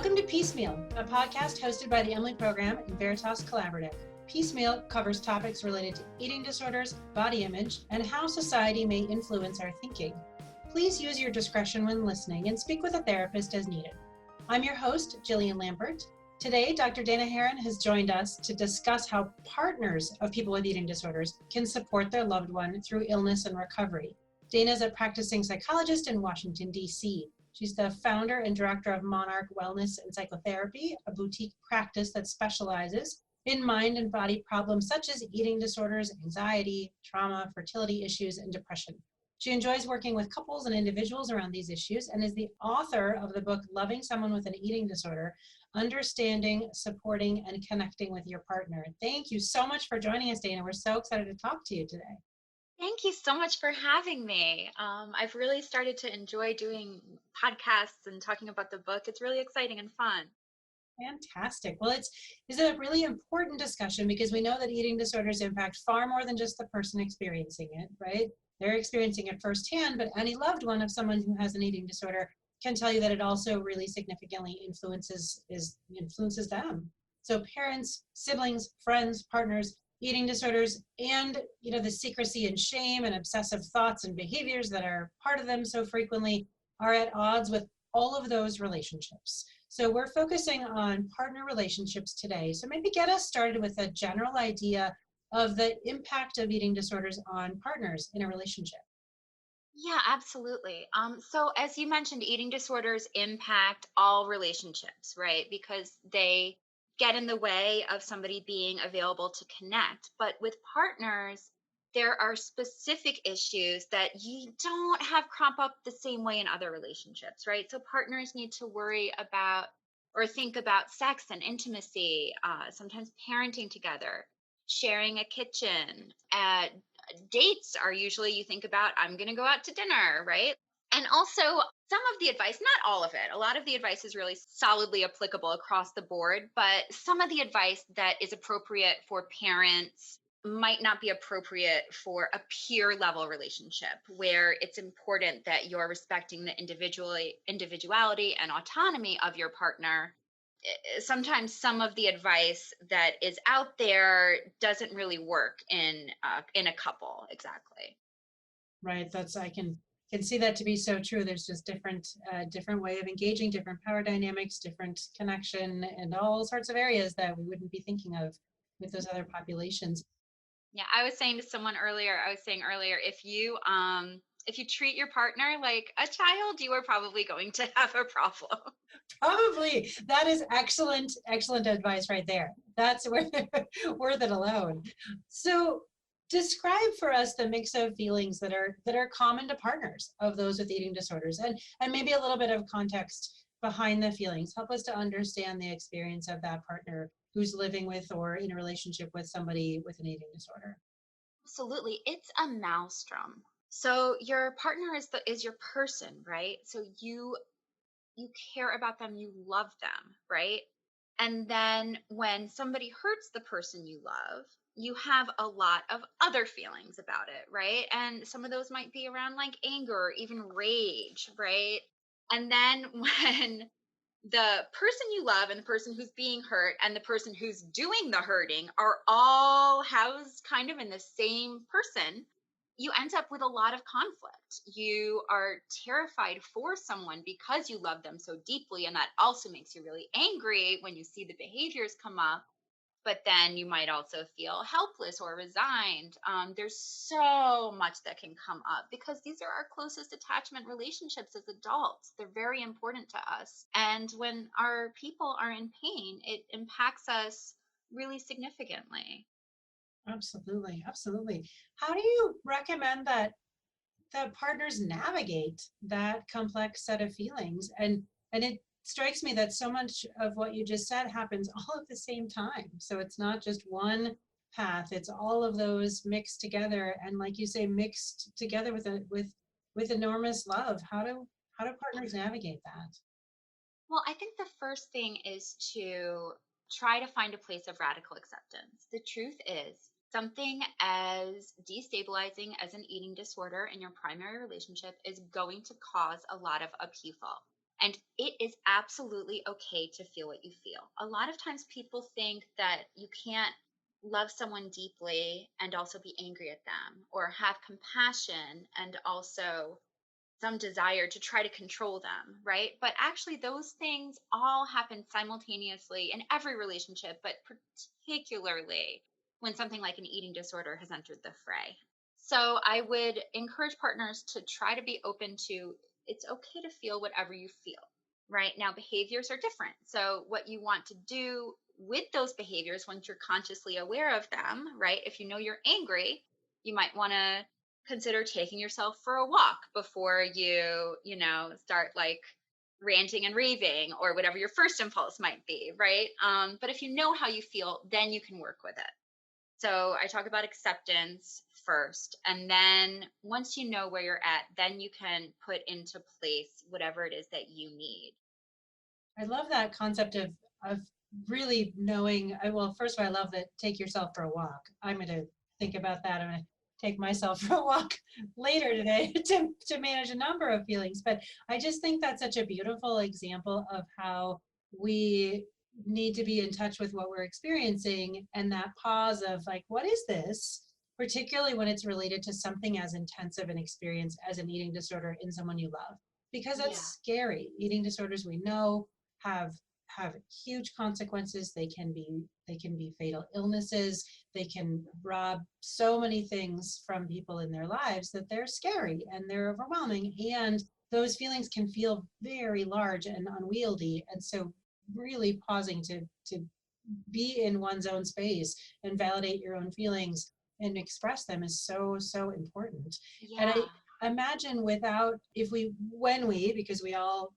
Welcome to Piecemeal, a podcast hosted by the Emily Program and Veritas Collaborative. Piecemeal covers topics related to eating disorders, body image, and how society may influence our thinking. Please use your discretion when listening and speak with a therapist as needed. I'm your host, Jillian Lampert. Today, Dr. Dana Harron has joined us to discuss how partners of people with eating disorders can support their loved one through illness and recovery. Dana is a practicing psychologist in Washington, D.C. She's the founder and director of Monarch Wellness Psychotherapy, a boutique practice that specializes in mind and body problems such as eating disorders, anxiety, trauma, fertility issues, and depression. She enjoys working with couples and individuals around these issues and is the author of the book, Loving Someone with an Eating Disorder, Understanding, Supporting, and Connecting with Your Partner. Thank you so much for joining us, Dana. We're so excited to talk to you today. Thank you so much for having me. I've really started to enjoy doing podcasts and talking about the book. It's really exciting and fun. Fantastic. Well, it's a really important discussion because we know that eating disorders impact far more than just the person experiencing it, right? They're experiencing it firsthand, but any loved one of someone who has an eating disorder can tell you that it also really significantly influences them. So parents, siblings, friends, partners, eating disorders, and the secrecy and shame and obsessive thoughts and behaviors that are part of them so frequently are at odds with all of those relationships. So we're focusing on partner relationships today. So maybe get us started with a general idea of the impact of eating disorders on partners in a relationship. Yeah, absolutely. So as you mentioned, eating disorders impact all relationships, right? Because they get in the way of somebody being available to connect. But with partners, there are specific issues that you don't have crop up the same way in other relationships, right? So partners need to worry about or think about sex and intimacy, sometimes parenting together, sharing a kitchen, dates are usually you think about, I'm going to go out to dinner, right? And also some of the advice, not all of it, a lot of the advice is really solidly applicable across the board, but some of the advice that is appropriate for parents might not be appropriate for a peer level relationship where it's important that you're respecting the individuality and autonomy of your partner. Sometimes some of the advice that is out there doesn't really work in a couple. Exactly. Right. I can see that to be so true. There's just different way of engaging, different power dynamics, different connection, and all sorts of areas that we wouldn't be thinking of with those other populations. Yeah, I was saying earlier, if you treat your partner like a child, you are probably going to have a problem. Probably. That is excellent advice right there. That's worth it alone. So describe for us the mix of feelings that are common to partners of those with eating disorders, and maybe a little bit of context behind the feelings. Help us to understand the experience of that partner who's living with or in a relationship with somebody with an eating disorder. Absolutely. It's a maelstrom. So your partner is your person, right? So you care about them, you love them, right? And then when somebody hurts the person you love, you have a lot of other feelings about it, right? And some of those might be around like anger or even rage, right? And then when the person you love and the person who's being hurt and the person who's doing the hurting are all housed kind of in the same person, you end up with a lot of conflict. You are terrified for someone because you love them so deeply. And that also makes you really angry when you see the behaviors come up. But then you might also feel helpless or resigned. There's so much that can come up because these are our closest attachment relationships as adults. They're very important to us. And when our people are in pain, it impacts us really significantly. Absolutely. How do you recommend that partners navigate that complex set of feelings? And it strikes me that so much of what you just said happens all at the same time. So it's not just one path, it's all of those mixed together, and like you say, mixed together with enormous love. How do partners navigate that? Well, I think the first thing is to try to find a place of radical acceptance. The truth is, something as destabilizing as an eating disorder in your primary relationship is going to cause a lot of upheaval. And it is absolutely okay to feel what you feel. A lot of times people think that you can't love someone deeply and also be angry at them, or have compassion and also some desire to try to control them, right? But actually, those things all happen simultaneously in every relationship, but particularly when something like an eating disorder has entered the fray. So I would encourage partners to try to be open to, it's okay to feel whatever you feel, right? Now, behaviors are different. So, what you want to do with those behaviors once you're consciously aware of them, right? If you know you're angry, you might want to consider taking yourself for a walk before start like ranting and raving or whatever your first impulse might be, right? But if you know how you feel, then you can work with it. So I talk about acceptance first. And then once you know where you're at, then you can put into place whatever it is that you need. I love that concept of really knowing. Well, first of all, I love that take yourself for a walk. I'm going to think about that. I'm going to take myself for a walk later today to manage a number of feelings. But I just think that's such a beautiful example of how we need to be in touch with what we're experiencing, and that pause of like, what is this? Particularly when it's related to something as intensive an experience as an eating disorder in someone you love, because Yeah. that's scary. Eating disorders, we know, have have huge consequences. They can be fatal illnesses. They can rob so many things from people in their lives that they're scary and they're overwhelming, and those feelings can feel very large and unwieldy. And so really pausing to be in one's own space and validate your own feelings and express them is so important. And Yeah. I imagine without, if we when we because we all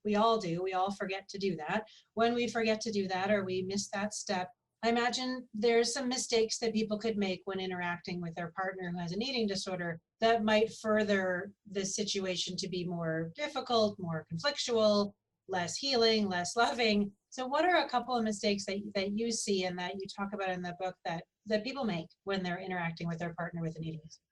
forget to do that. When we forget to do that or we miss that step, I imagine there's some mistakes that people could make when interacting with their partner who has an eating disorder that might further the situation to be more difficult, more conflictual, less healing, less loving. So what are a couple of mistakes that you see and that you talk about in the book that people make when they're interacting with their partner with an eating disorder?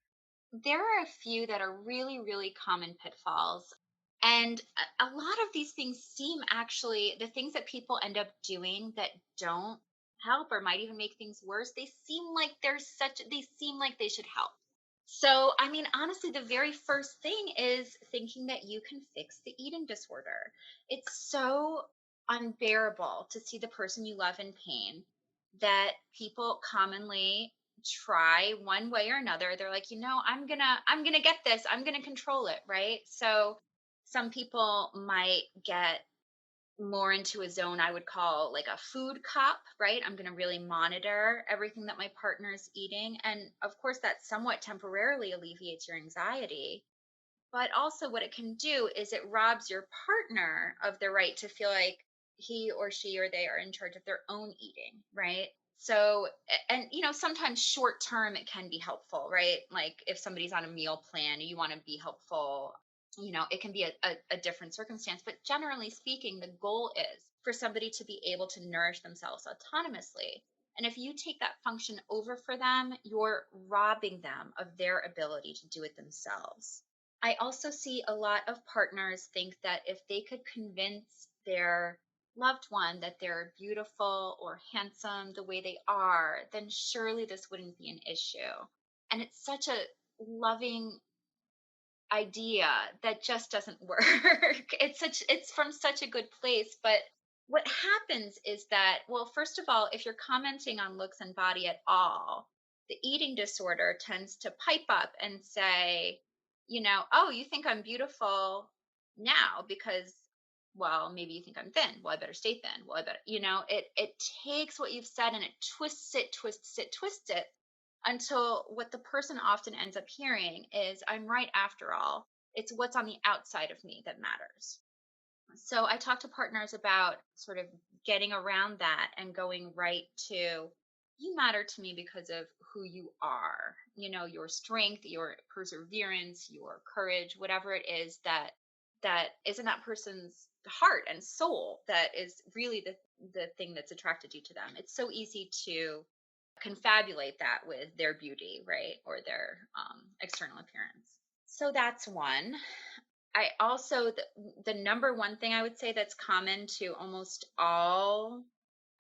There are a few that are really, really common pitfalls. And a lot of these things seem actually the things that people end up doing that don't help or might even make things worse. They seem like they should help. So, I mean, honestly, the very first thing is thinking that you can fix the eating disorder. It's so unbearable to see the person you love in pain that people commonly try one way or another. They're like, I'm going to get this. I'm going to control it, right? So, some people might get more into a zone I would call like a food cop, right? I'm going to really monitor everything that my partner is eating. And of course, that somewhat temporarily alleviates your anxiety. But also, what it can do is it robs your partner of the right to feel like he or she or they are in charge of their own eating, right? So, and sometimes short term it can be helpful, right? Like if somebody's on a meal plan, you want to be helpful. It can be a different circumstance, but generally speaking, the goal is for somebody to be able to nourish themselves autonomously. And if you take that function over for them, you're robbing them of their ability to do it themselves. I also see a lot of partners think that if they could convince their loved one that they're beautiful or handsome the way they are, then surely this wouldn't be an issue. And it's such a loving idea that just doesn't work. It's from such a good place, but what happens is that, well, first of all, if you're commenting on looks and body at all, the eating disorder tends to pipe up and say, oh, you think I'm beautiful now because, well, maybe you think I'm thin. Well, I better stay thin. Well, I better, it takes what you've said and it twists it until what the person often ends up hearing is, I'm right after all. It's what's on the outside of me that matters. So I talk to partners about sort of getting around that and going right to, you matter to me because of who you are, your strength, your perseverance, your courage, whatever it is that is in that person's heart and soul that is really the thing that's attracted you to them. It's so easy to confabulate that with their beauty, right? Or their external appearance. So that's one. I also, the number one thing I would say that's common to almost all,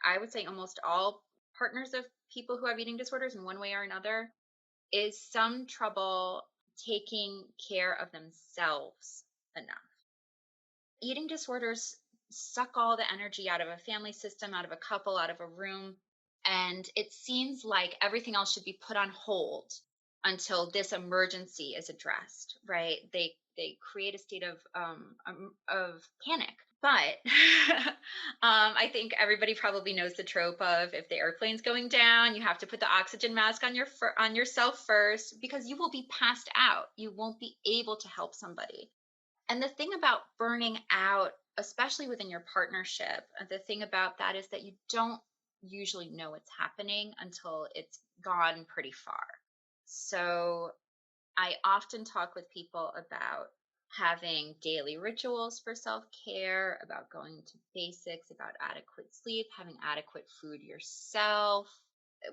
I would say almost all partners of people who have eating disorders in one way or another, is some trouble taking care of themselves enough. Eating disorders suck all the energy out of a family system, out of a couple, out of a room. And it seems like everything else should be put on hold until this emergency is addressed, right? They create a state of panic. But I think everybody probably knows the trope of, if the airplane's going down, you have to put the oxygen mask on on yourself first, because you will be passed out. You won't be able to help somebody. And the thing about burning out, especially within your partnership, the thing about that is that you don't usually know it's happening until it's gone pretty far. So I often talk with people about having daily rituals for self care, about going to basics, about adequate sleep, having adequate food yourself,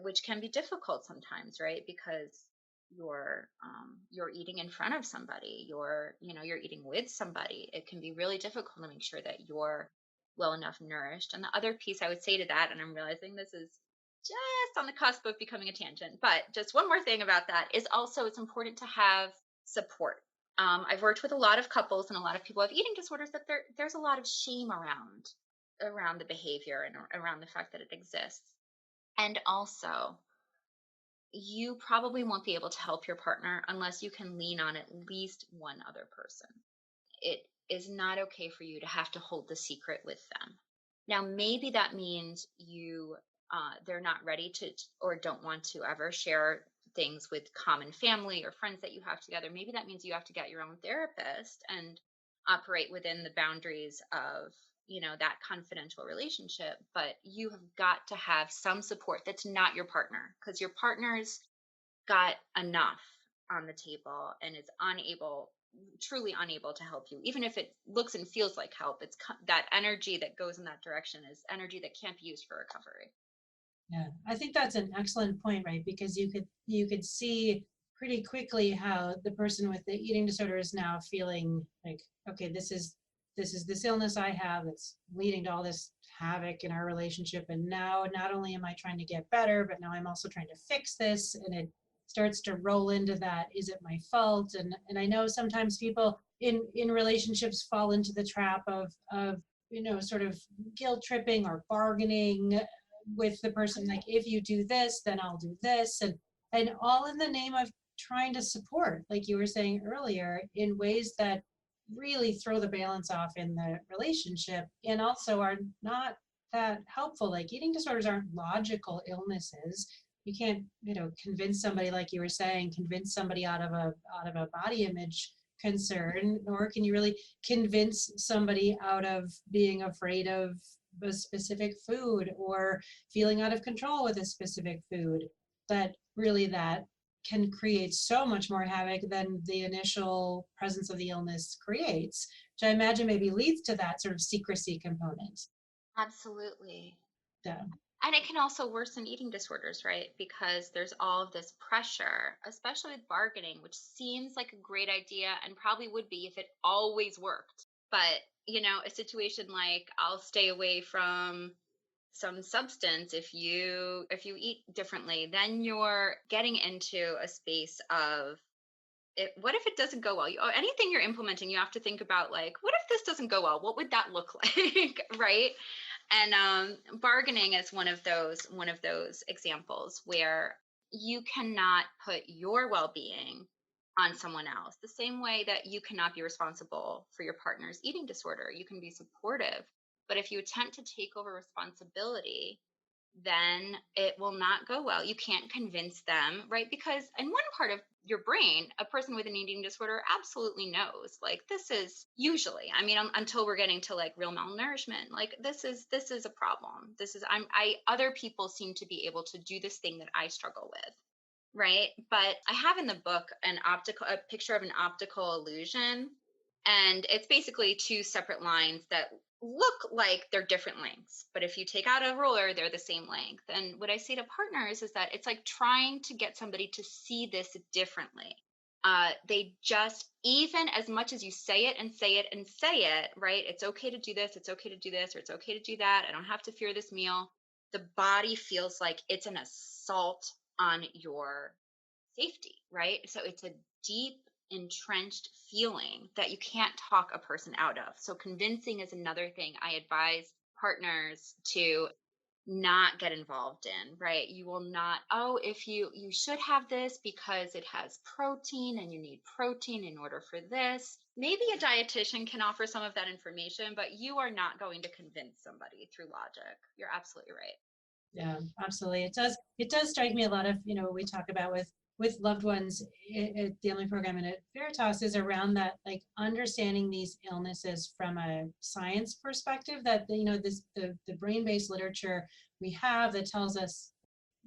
which can be difficult sometimes, right? Because you're eating in front of somebody, you're eating with somebody. It can be really difficult to make sure that you're well enough nourished. And the other piece I would say to that, and I'm realizing this is just on the cusp of becoming a tangent, but just one more thing about that is also it's important to have support. I've worked with a lot of couples and a lot of people who have eating disorders that there's a lot of shame around the behavior and around the fact that it exists. And also, you probably won't be able to help your partner unless you can lean on at least one other person. It is not okay for you to have to hold the secret with them. Now, maybe that means they're not ready to, or don't want to ever share things with common family or friends that you have together. Maybe that means you have to get your own therapist and operate within the boundaries of, that confidential relationship. But you have got to have some support that's not your partner, because your partner's got enough on the table and is truly unable to help you. Even if it looks and feels like help, that energy that goes in that direction is energy that can't be used for recovery. Yeah, I think that's an excellent point, right? Because you could see pretty quickly how the person with the eating disorder is now feeling like, okay, this is this illness I have that's leading to all this havoc in our relationship. And now not only am I trying to get better, but now I'm also trying to fix this. And it starts to roll into that, is it my fault? And I know sometimes people in relationships fall into the trap of sort of guilt tripping or bargaining with the person, like, if you do this then I'll do this, and all in the name of trying to support, like you were saying earlier, in ways that really throw the balance off in the relationship and also are not that helpful. Like, eating disorders aren't logical illnesses. You can't convince somebody, like you were saying, convince somebody out of a body image concern, nor can you really convince somebody out of being afraid of a specific food or feeling out of control with a specific food. That can create so much more havoc than the initial presence of the illness creates, which I imagine maybe leads to that sort of secrecy component. Absolutely. Yeah. And it can also worsen eating disorders, right? Because there's all of this pressure, especially with bargaining, which seems like a great idea and probably would be if it always worked. But, a situation like, I'll stay away from some substance if you eat differently, then you're getting into a space of, what if it doesn't go well? Anything you're implementing, you have to think about, like, what if this doesn't go well? What would that look like? Right? And bargaining is one of those examples where you cannot put your well-being on someone else, the same way that you cannot be responsible for your partner's eating disorder. You can be supportive, but if you attempt to take over responsibility, then it will not go well. You can't convince them, right? Because in one part of your brain, a person with an eating disorder absolutely knows, like, this is usually, I mean, until we're getting to like real malnourishment, like, this is a problem. Other people seem to be able to do this thing that I struggle with. Right. But I have in the book a picture of an optical illusion. And it's basically two separate lines that look like they're different lengths. But if you take out a ruler, they're the same length. And what I say to partners is that it's like trying to get somebody to see this differently. They just, even as much as you say it and say it and say it, right? It's okay to do this, it's okay to do this, or it's okay to do that. I don't have to fear this meal. The body feels like it's an assault on your safety, right? So it's a deep, entrenched feeling that you can't talk a person out of. So convincing is another thing I advise partners to not get involved in, right? You will not, oh, if you should have this because it has protein and you need protein in order for this. Maybe a dietitian can offer some of that information, but you are not going to convince somebody through logic. You're absolutely right. Yeah, absolutely. It does strike me a lot of, we talk about with loved ones at the Emily program and at Veritas is around that, like understanding these illnesses from a science perspective, that the brain-based literature we have that tells us,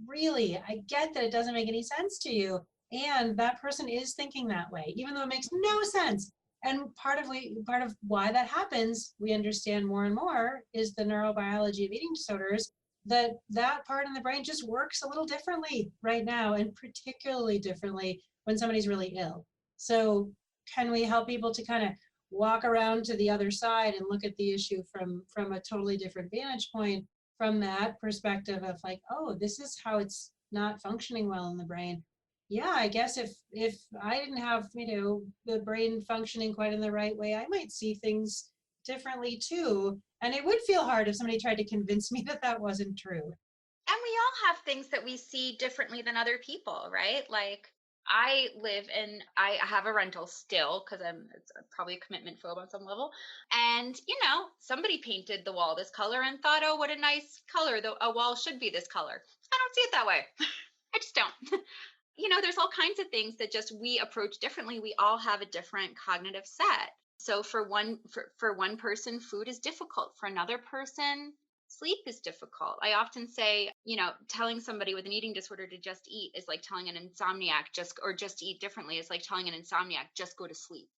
really, I get that it doesn't make any sense to you. And that person is thinking that way, even though it makes no sense. And part of why that happens, we understand more and more, is the neurobiology of eating disorders, that part in the brain just works a little differently right now, and particularly differently when somebody's really ill. So can we help people to kind of walk around to the other side and look at the issue from a totally different vantage point, from that perspective of like, oh, this is how it's not functioning well in the brain. Yeah, I guess if I didn't have, the brain functioning quite in the right way, I might see things differently too. And it would feel hard if somebody tried to convince me that that wasn't true. And we all have things that we see differently than other people, right? Like I have a rental still because it's probably a commitment phobe on some level. And, somebody painted the wall this color and thought, oh, what a nice color. A wall should be this color. I don't see it that way. I just don't. There's all kinds of things that just we approach differently. We all have a different cognitive set. So for one person, food is difficult. For another person, sleep is difficult. I often say, telling somebody with an eating disorder to just eat is like telling an insomniac just eat differently is like telling an insomniac just go to sleep.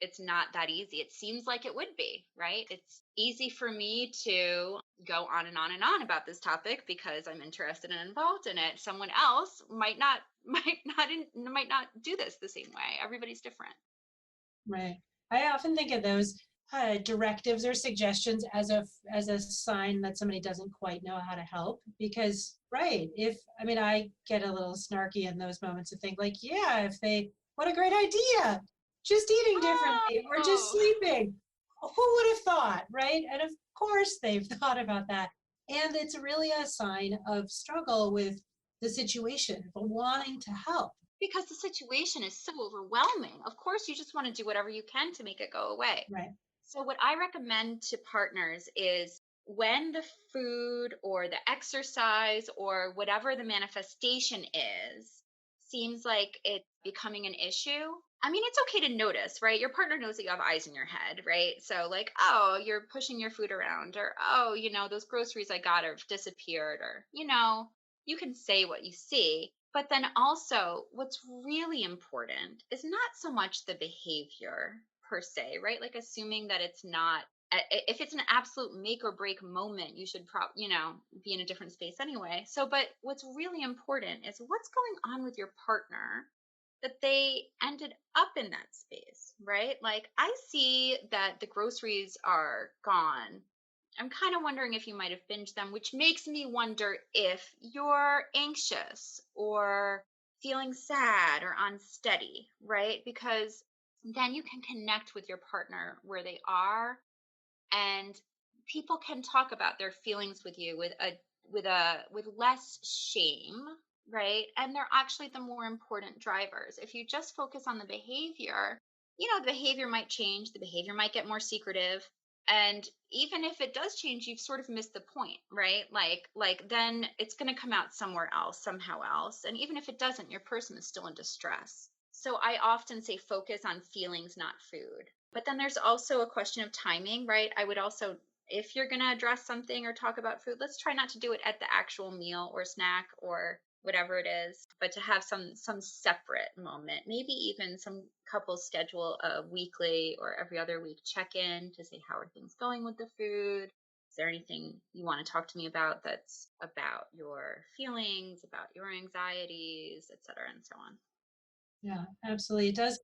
It's not that easy. It seems like it would be, right? It's easy for me to go on and on and on about this topic because I'm interested and involved in it. Someone else might not might not do this the same way. Everybody's different. Right. I often think of those directives or suggestions as a sign that somebody doesn't quite know how to help. Because, right, if I mean, I get a little snarky in those moments to think like, yeah, if they, what a great idea, just eating differently or just Oh, sleeping. Who would have thought, right? And of course, they've thought about that. And it's really a sign of struggle with the situation, but wanting to help. because the situation is so overwhelming. Of course, you just want to do whatever you can to make it go away. Right. So, what I recommend to partners is when the food or the exercise or whatever the manifestation is seems like it's becoming an issue. I mean, it's okay to notice, right? Your partner knows that you have eyes in your head, right? So, like, oh, you're pushing your food around, or oh, those groceries I got have disappeared, or, you can say what you see. But then also, what's really important is not so much the behavior per se, right? Like assuming that it's not if it's an absolute make or break moment, you should be in a different space anyway. So, but what's really important is what's going on with your partner that they ended up in that space, right? Like I see that the groceries are gone. I'm kind of wondering if you might have binged them, which makes me wonder if you're anxious or feeling sad or unsteady, right? Because then you can connect with your partner where they are, and people can talk about their feelings with you with less shame, right? And they're actually the more important drivers. If you just focus on the behavior, the behavior might change, the behavior might get more secretive, and even if it does change, you've sort of missed the point, right? Like then it's going to come out somewhere else, somehow else, and even if it doesn't, your person is still in distress. So I often say focus on feelings, not food. But then there's also a question of timing, right? I would also, if you're going to address something or talk about food, let's try not to do it at the actual meal or snack or whatever it is, but to have some separate moment. Maybe even some couples schedule a weekly or every other week check-in to say, how are things going with the food? Is there anything you want to talk to me about that's about your feelings, about your anxieties, et cetera, and so on? Yeah, absolutely. It does.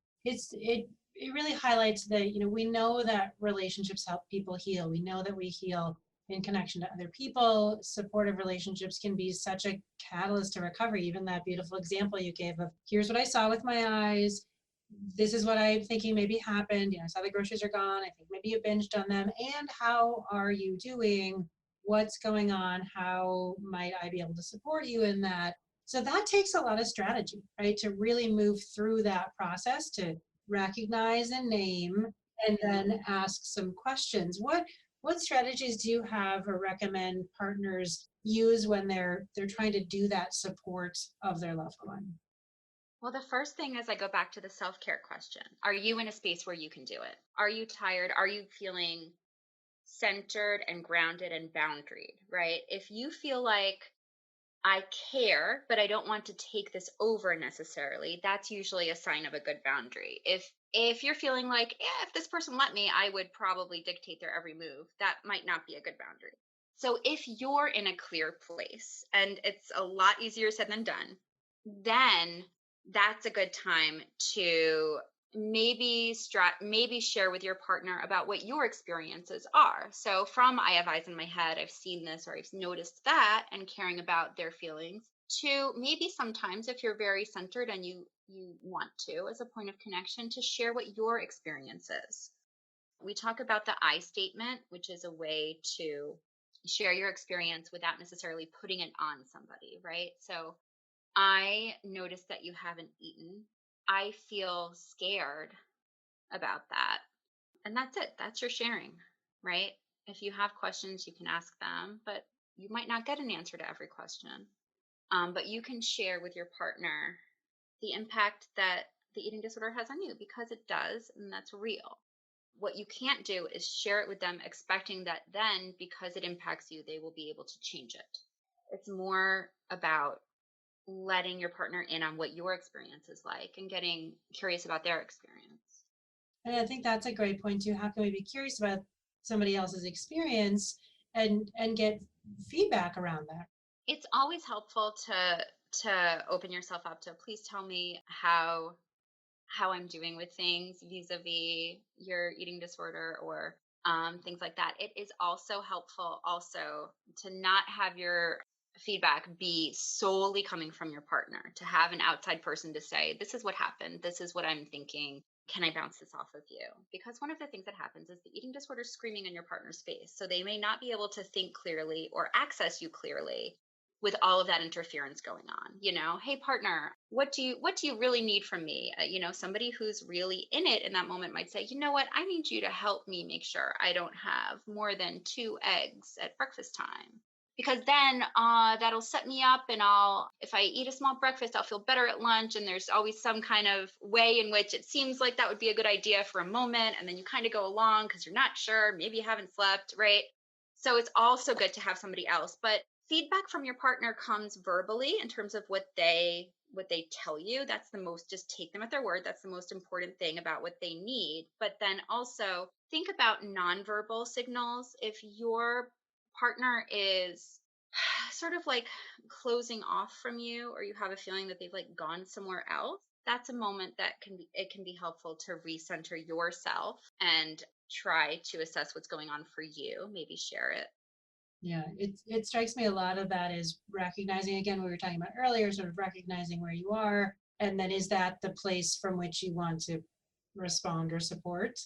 It really highlights that, we know that relationships help people heal. We know that we heal in connection to other people. Supportive relationships can be such a catalyst to recovery. Even that beautiful example you gave of, here's what I saw with my eyes. This is what I'm thinking maybe happened. I saw the groceries are gone. I think maybe you binged on them. And how are you doing? What's going on? How might I be able to support you in that? So that takes a lot of strategy, right? To really move through that process, to recognize and name, and then ask some questions. What strategies do you have or recommend partners use when they're trying to do that support of their loved one? Well, the first thing is I go back to the self care question. Are you in a space where you can do it? Are you tired? Are you feeling centered and grounded and boundaried, right? If you feel like I care, but I don't want to take this over necessarily, that's usually a sign of a good boundary. If you're feeling like, yeah, if this person let me, I would probably dictate their every move, that might not be a good boundary. So if you're in a clear place, and it's a lot easier said than done, then that's a good time to maybe share with your partner about what your experiences are. So from I have eyes in my head, I've seen this or I've noticed that, and caring about their feelings, to maybe sometimes if you're very centered and you want to, as a point of connection, to share what your experience is. We talk about the I statement, which is a way to share your experience without necessarily putting it on somebody, right? So I noticed that you haven't eaten. I feel scared about that. And that's it. That's your sharing, right? If you have questions, you can ask them, but you might not get an answer to every question. But you can share with your partner the impact that the eating disorder has on you, because it does, and that's real. What you can't do is share it with them expecting that then, because it impacts you, they will be able to change it. It's more about letting your partner in on what your experience is like and getting curious about their experience. And I think that's a great point too. How can we be curious about somebody else's experience and get feedback around that? It's always helpful to open yourself up to, please tell me how I'm doing with things vis-a-vis your eating disorder, or things like that. It is also helpful also to not have your feedback be solely coming from your partner, to have an outside person to say, this is what happened, this is what I'm thinking, can I bounce this off of you? Because one of the things that happens is the eating disorder is screaming in your partner's face, so they may not be able to think clearly or access you clearly with all of that interference going on. Hey partner, what do you really need from me? Somebody who's really in it in that moment might say, you know what, I need you to help me make sure I don't have more than 2 eggs at breakfast time, because then that'll set me up, and if I eat a small breakfast, I'll feel better at lunch. And there's always some kind of way in which it seems like that would be a good idea for a moment, and then you kind of go along because you're not sure, maybe you haven't slept, right? So it's also good to have somebody else. But feedback from your partner comes verbally in terms of what they tell you. That's the most, just take them at their word. That's the most important thing about what they need. But then also think about nonverbal signals. If your partner is sort of like closing off from you, or you have a feeling that they've like gone somewhere else, that's a moment that can be helpful to recenter yourself and try to assess what's going on for you, maybe share it. Yeah, it strikes me a lot of that is recognizing, again, we were talking about earlier, sort of recognizing where you are, and then is that the place from which you want to respond or support,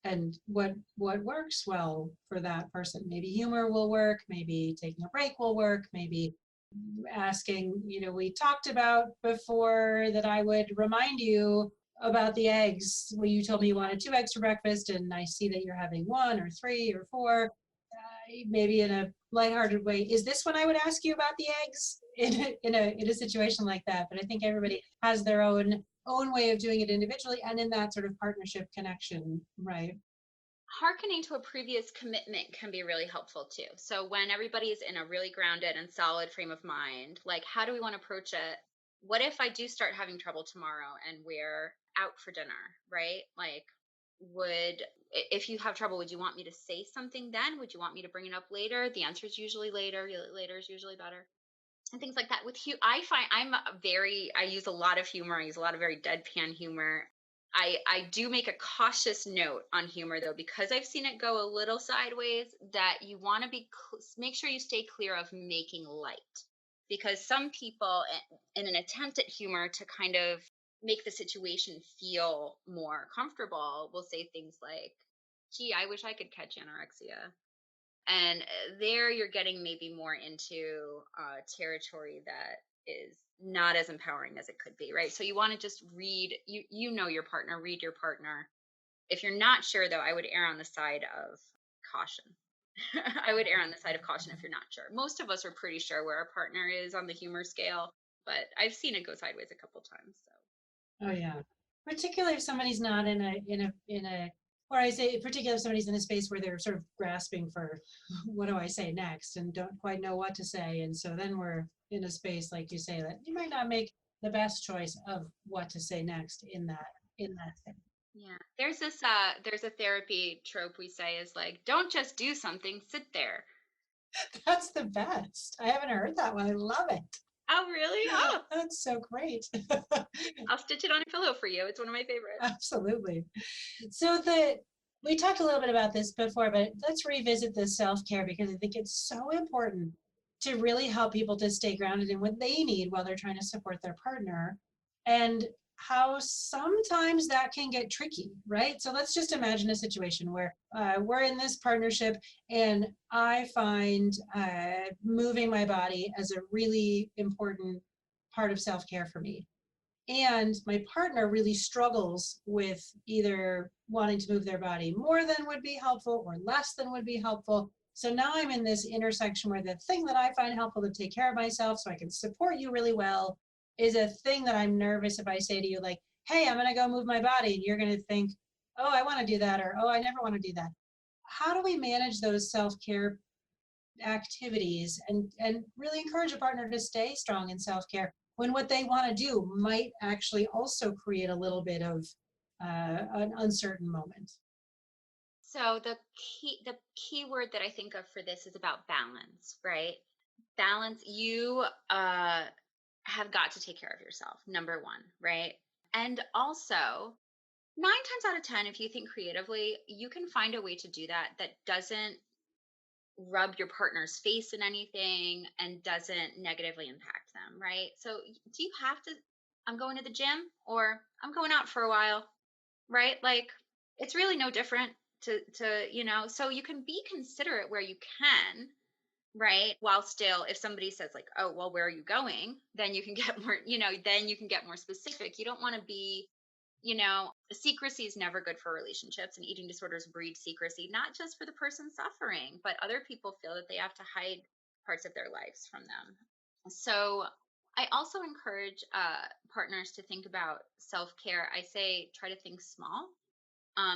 and what works well for that person. Maybe humor will work, maybe taking a break will work, maybe asking, we talked about before that I would remind you about the eggs. Well, you told me you wanted 2 eggs for breakfast, and I see that you're having 1 or 3 or 4. Maybe in a lighthearted way, is this when I would ask you about the eggs in a situation like that? But I think everybody has their own way of doing it individually and in that sort of partnership connection, right? Hearkening to a previous commitment can be really helpful too. So when everybody is in a really grounded and solid frame of mind, like, how do we want to approach it? What if I do start having trouble tomorrow and we're out for dinner, right? Like, if you have trouble, would you want me to say something then? Would you want me to bring it up later? The answer is usually later. Later is usually better. and things like that. I find I use a lot of humor. I use a lot of very deadpan humor. I do make a cautious note on humor though, because I've seen it go a little sideways, that you want to make sure you stay clear of making light, because some people, in an attempt at humor to kind of make the situation feel more comfortable, will say things like, gee, I wish I could catch anorexia. And there you're getting maybe more into territory that is not as empowering as it could be, right? So you want to just read your partner. If you're not sure though, I would err on the side of caution. I would err on the side of caution if you're not sure. Most of us are pretty sure where our partner is on the humor scale, but I've seen it go sideways a couple times. So Oh yeah. Particularly if somebody's not in a or I say particularly if somebody's in a space where they're sort of grasping for what do I say next and don't quite know what to say. And so then we're in a space, like you say, that you might not make the best choice of what to say next in that thing. yeah, there's a therapy trope we say is like, don't just do something, sit there. That's the best. I haven't heard that one. I love it. Oh, really? Oh, That's so great. I'll stitch it on a pillow for you. It's one of my favorites. Absolutely. So we talked a little bit about this before, but let's revisit the self-care because I think it's so important to really help people to stay grounded in what they need while they're trying to support their partner, and how sometimes that can get tricky, right? So let's just imagine a situation where we're in this partnership and I find moving my body as a really important part of self-care for me, and my partner really struggles with either wanting to move their body more than would be helpful or less than would be helpful. So now I'm in this intersection where the thing that I find helpful to take care of myself so I can support you really well is a thing that I'm nervous if I say to you, like, hey, I'm going to go move my body. And you're going to think, oh, I want to do that, or oh, I never want to do that. How do we manage those self-care activities and really encourage a partner to stay strong in self-care when what they want to do might actually also create a little bit of an uncertain moment? So the key word that I think of for this is about balance, right? Balance. You have got to take care of yourself, number one, right? And also, 9 times out of 10, if you think creatively, you can find a way to do that that doesn't rub your partner's face in anything and doesn't negatively impact them, right? So do you have to, I'm going to the gym or I'm going out for a while, right? Like, it's really no different so you can be considerate where you can, right? While still, if somebody says like, oh, well, where are you going? Then you can get more, then you can get more specific. You don't want to be, secrecy is never good for relationships, and eating disorders breed secrecy, not just for the person suffering, but other people feel that they have to hide parts of their lives from them. So I also encourage partners to think about self-care. I say try to think small,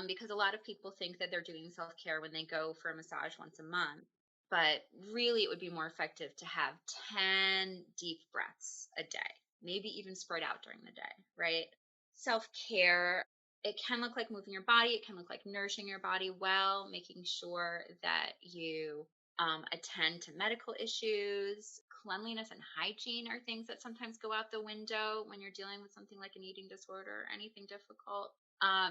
because a lot of people think that they're doing self-care when they go for a massage once a month, but really it would be more effective to have 10 deep breaths a day, maybe even spread out during the day, right? Self-care, it can look like moving your body, it can look like nourishing your body well, making sure that you attend to medical issues. Cleanliness and hygiene are things that sometimes go out the window when you're dealing with something like an eating disorder or anything difficult.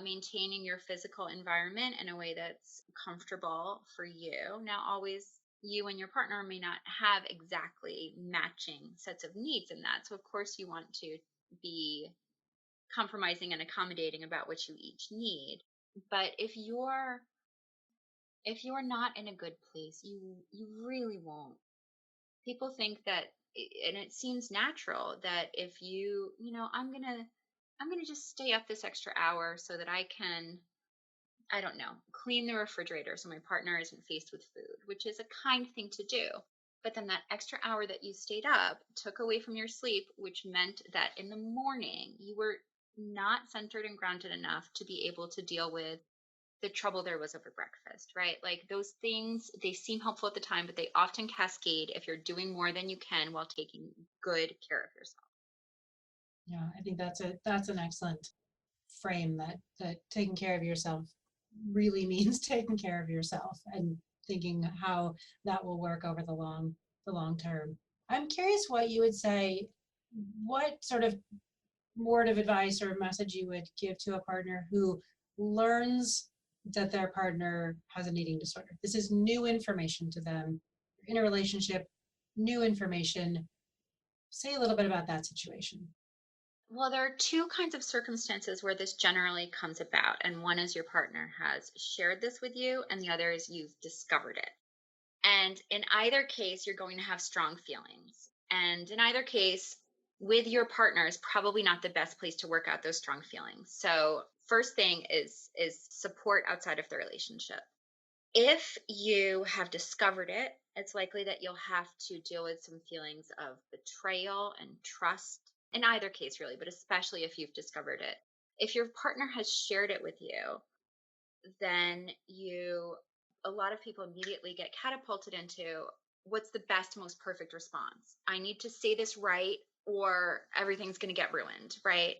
Maintaining your physical environment in a way that's comfortable for you. Now, always you and your partner may not have exactly matching sets of needs in that. So, of course, you want to be compromising and accommodating about what you each need. But if you're not in a good place, you really won't. People think that, and it seems natural that if I'm gonna just stay up this extra hour so that I can, I don't know, clean the refrigerator so my partner isn't faced with food, which is a kind thing to do. But then that extra hour that you stayed up took away from your sleep, which meant that in the morning you were not centered and grounded enough to be able to deal with the trouble there was over breakfast, right? Like, those things, they seem helpful at the time, but they often cascade if you're doing more than you can while taking good care of yourself. Yeah, I think that's an excellent frame, that taking care of yourself really means taking care of yourself and thinking how that will work over the long term. I'm curious what you would say, what sort of word of advice or message you would give to a partner who learns that their partner has an eating disorder. This is new information to them. In a relationship, new information. Say a little bit about that situation. Well, there are two kinds of circumstances where this generally comes about. And one is your partner has shared this with you, and the other is you've discovered it. And in either case, you're going to have strong feelings. And in either case, with your partner is probably not the best place to work out those strong feelings. So first thing is support outside of the relationship. If you have discovered it, it's likely that you'll have to deal with some feelings of betrayal and trust in either case, really, but especially if you've discovered it. If your partner has shared it with you, then a lot of people immediately get catapulted into what's the best, most perfect response. I need to say this right, or everything's going to get ruined, right?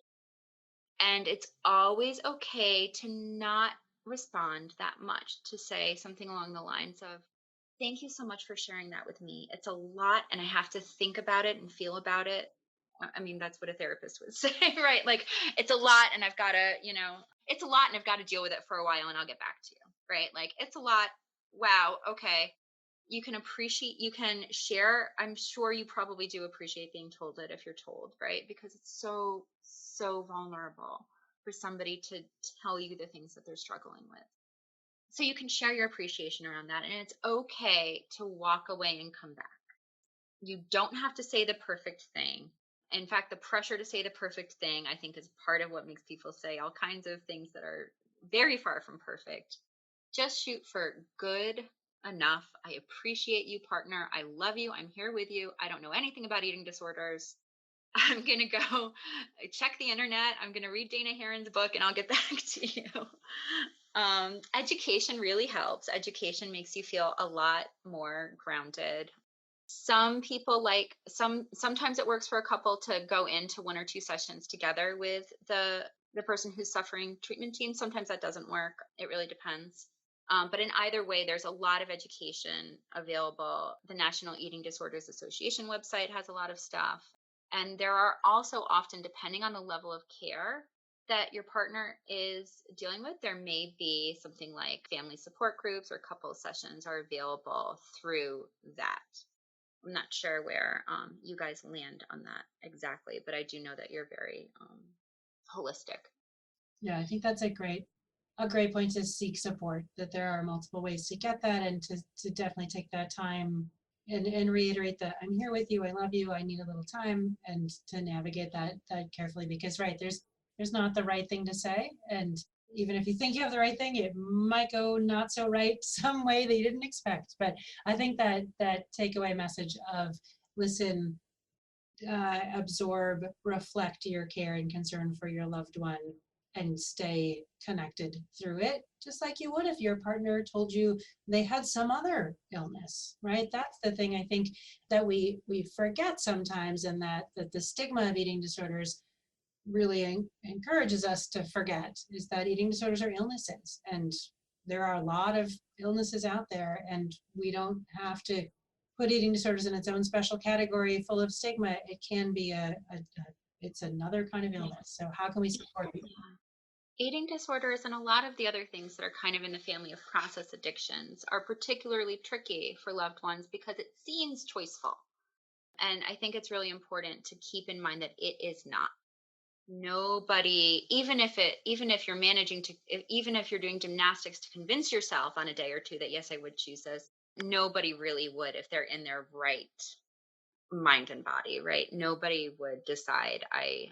And it's always okay to not respond that much, to say something along the lines of, thank you so much for sharing that with me. It's a lot, and I have to think about it and feel about it. I mean, that's what a therapist would say, right? Like, it's a lot, and I've got to, it's a lot, and I've got to deal with it for a while, and I'll get back to you, right? Like, it's a lot. Wow. Okay. You can share. I'm sure you probably do appreciate being told it if you're told, right? Because it's so, so vulnerable for somebody to tell you the things that they're struggling with. So you can share your appreciation around that. And it's okay to walk away and come back. You don't have to say the perfect thing. In fact, the pressure to say the perfect thing, I think, is part of what makes people say all kinds of things that are very far from perfect. Just shoot for good enough. I appreciate you, partner. I love you. I'm here with you. I don't know anything about eating disorders. I'm going to go check the internet. I'm going to read Dana Harron's book, and I'll get back to you. Education really helps. Education makes you feel a lot more grounded. Some people sometimes it works for a couple to go into one or two sessions together with the person who's suffering treatment team. Sometimes that doesn't work. It really depends. But in either way, there's a lot of education available. The National Eating Disorders Association website has a lot of stuff. And there are also often, depending on the level of care that your partner is dealing with, there may be something like family support groups or couple sessions are available through that. I'm not sure where you guys land on that exactly, but I do know that you're very holistic. Yeah, I think that's a great point to seek support, that there are multiple ways to get that, and to definitely take that time and reiterate that I'm here with you, I love you, I need a little time, and to navigate that carefully, because right, there's not the right thing to say, and even if you think you have the right thing, it might go not so right some way that you didn't expect. But I think that takeaway message of listen, absorb, reflect your care and concern for your loved one, and stay connected through it, just like you would if your partner told you they had some other illness, right? That's the thing I think that we forget sometimes, and that the stigma of eating disorders really encourages us to forget, is that eating disorders are illnesses, and there are a lot of illnesses out there, and we don't have to put eating disorders in its own special category full of stigma. It can be it's another kind of illness. So how can we support people? Eating disorders and a lot of the other things that are kind of in the family of process addictions are particularly tricky for loved ones because it seems choiceful. And I think it's really important to keep in mind that it is not. Nobody, even if you're even if you're doing gymnastics to convince yourself on a day or two that, yes, I would choose this, nobody really would if they're in their right mind and body, right? Nobody would decide I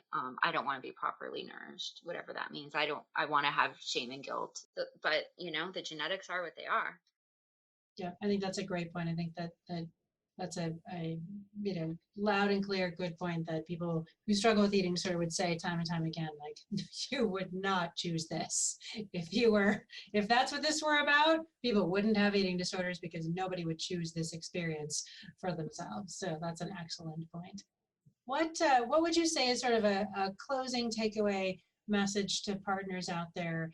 don't want to be properly nourished, whatever that means. I want to have shame and guilt. But the genetics are what they are. Yeah, I think that's a great point. I think that's a loud and clear good point that people who struggle with eating disorder would say time and time again, like, you would not choose this. If that's what this were about, people wouldn't have eating disorders, because nobody would choose this experience for themselves. So that's an excellent point. What would you say is sort of a closing takeaway message to partners out there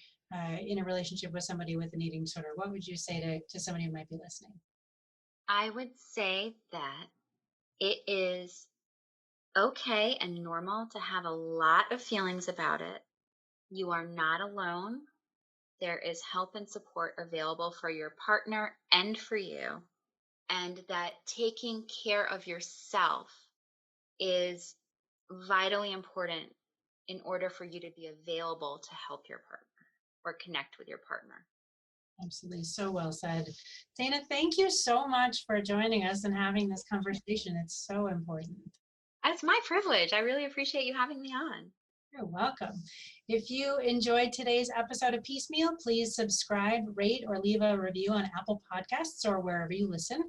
in a relationship with somebody with an eating disorder? What would you say to somebody who might be listening? I would say that It is okay and normal to have a lot of feelings about it. You are not alone. There is help and support available for your partner and for you. And that taking care of yourself is vitally important in order for you to be available to help your partner or connect with your partner. Absolutely. So well said. Dana, thank you so much for joining us and having this conversation. It's so important. It's my privilege. I really appreciate you having me on. You're welcome. If you enjoyed today's episode of Piecemeal, please subscribe, rate, or leave a review on Apple Podcasts or wherever you listen.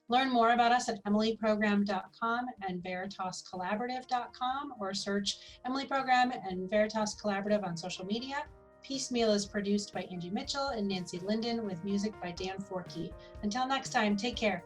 Learn more about us at emilyprogram.com and veritascollaborative.com, or search Emily Program and Veritas Collaborative on social media. Piecemeal is produced by Angie Mitchell and Nancy Linden with music by Dan Forkey. Until next time, take care.